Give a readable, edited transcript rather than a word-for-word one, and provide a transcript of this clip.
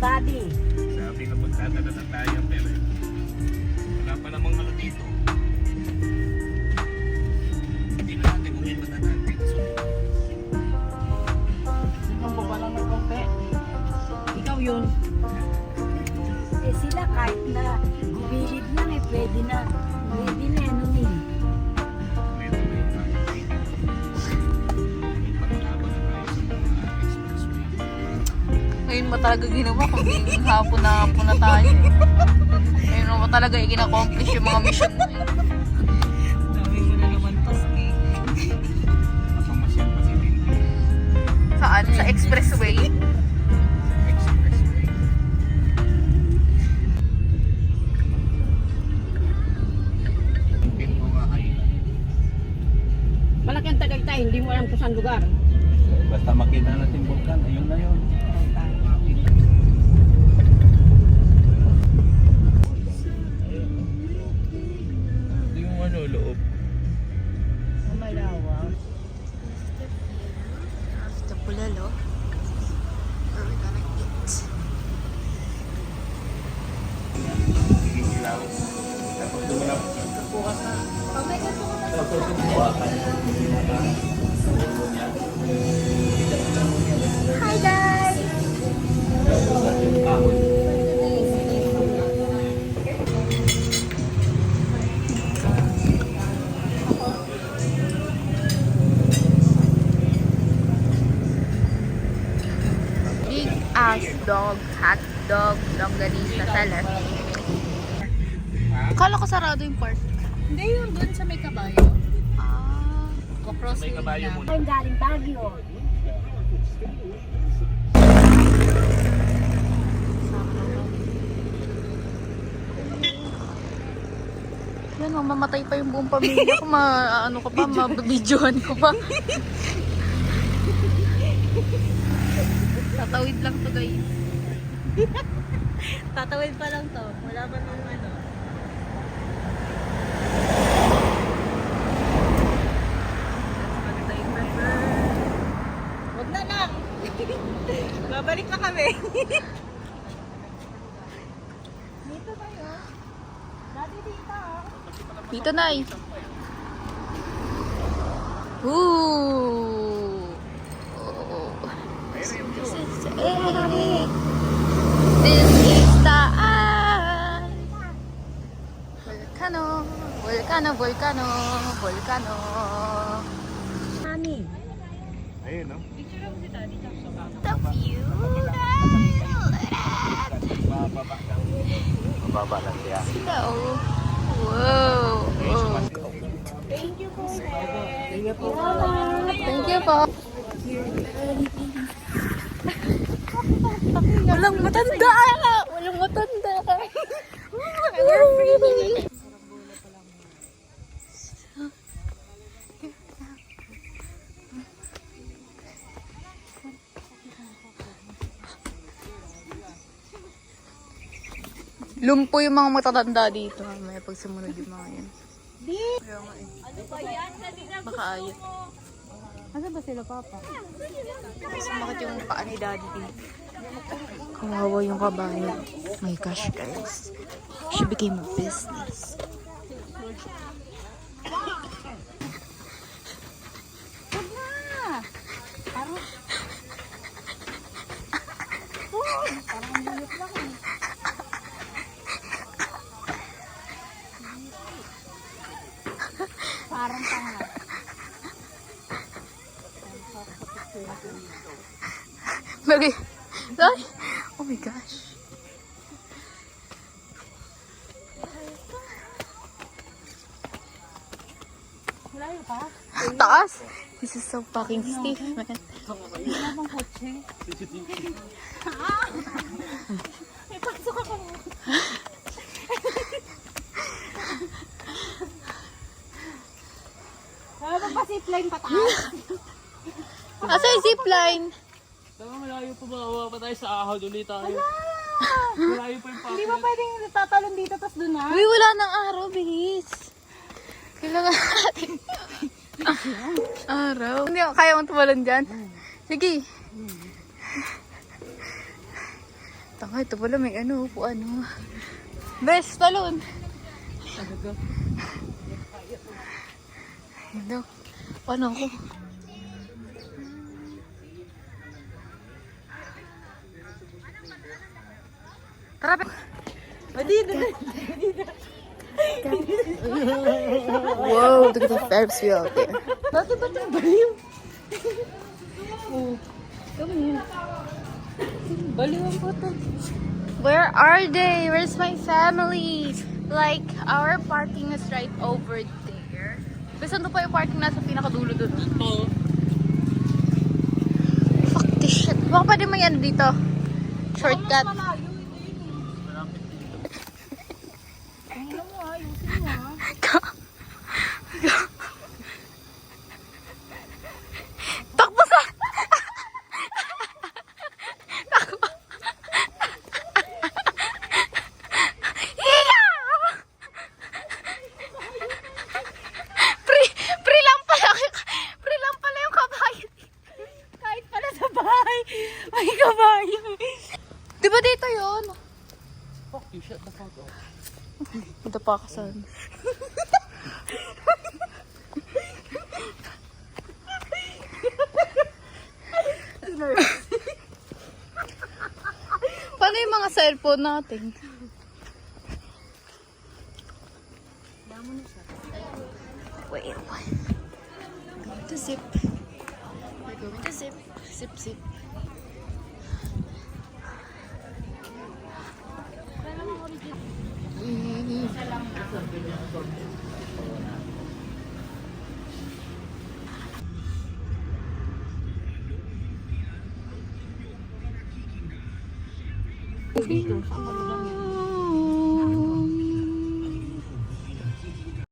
Daddy. Sabi ka pagdadala na tayo pero wala pa namang ano dito. Hindi na natin kung may madadaan dito. Ang baba lang ng konti. Ikaw yun. Eh sila kahit na gumilid lang eh, pwede na. Pwede na ano eh. Pwede na yung pagkabang na tayo sa mga expressway. Ngayon mo talaga ginawa kung hapon na tayo. Ngayon mo talaga i-accomplish yung mga mission mo. Dami mo na naman taski. Nakamasyal pa si Lindy. Saan? Sa expressway? Expressway. Yung pinto nga Highland. Malaki ang Tagaytay, hindi mo alam kung saan lugar. Basta makita natin bulkan, ayun na yun. Yung ano, loob. Malawa. After Bulalo, where we gonna eat? Ilaw. Tapos dumunap. Hi guys! Big ass dog, hot dog, longganisa sa left. Kala ko sarado yung park. Hindi yun, dun sa may kabayo. Ah. Cross May kabayo muna. Ay, galing Baguio. Yan, mamamatay pa yung buong pamilya ko. Ano ko pa, mabibidyohan ko pa. Tatawid lang to guys. Tatawid pa lang to. Wala pa nung ano. Wag na lang. Babalik na kami. Dito tayo. Dati dito. Dito na eh. Ooh. Oh. This is it. This is the eye. Volcano. Volcano, volcano, volcano. Mami. Ayun, no? The view. Mababa lang. Mababa lang siya. So, wow. Thank you po. Thank you po. Walang matanda. Walang matanda. We're free. Lumpo yung mga matatanda dito. May pagsumunod yung mga yan. Kaya nga eh. Baka ayot. Asa ba sila, Papa? Sumakit yung paa ni Daddy dito. Kawawa yung kabayo. My gosh guys. She became a business. Parang tanga. Lagi. Ay! Oh my gosh. Malayo pa? Taas! This is so fucking stiff, man. Wala bang kotse? May pasok ako. Wala bang pa-zipline pataas? Asa yung zipline? Tama, malayo pa ba? Awa pa tayo sa ahod ulit tayo. Malayo pa yung packet. Hindi ba pwedeng tatalon dito tas doon na? Uy, wala nang araw, bilis. Kailangan natin. Araw. Hindi, kaya mong tumalon dyan? Sige. Tanga, ito pala may ano, upuan. Oh. Bes, talon. Ito. Paano ako? Tara, pe. Wow, look at the Ferris wheel out there. Bakit ba itong baliw? Baliw ang puto. Where are they? Where's my family? Like, our parking is right over there. Kasi ano pa yung parking nasa pinakadulo doon? Oo. Fuck this shit. Baka pa din may ano dito. Shortcut. Takbo sa... Takbo. Hiya! Pre lang pala. Pre lang pala yung kabayo. Kahit pala sa bahay, may kabayo. Di ba dito yun? Fuck you, shut the fuck up. Ito pa ka saan. Paano yung mga cellphone natin? Wait, what? We're going to zip. We're going to zip. Zip, zip. Dito, saan ka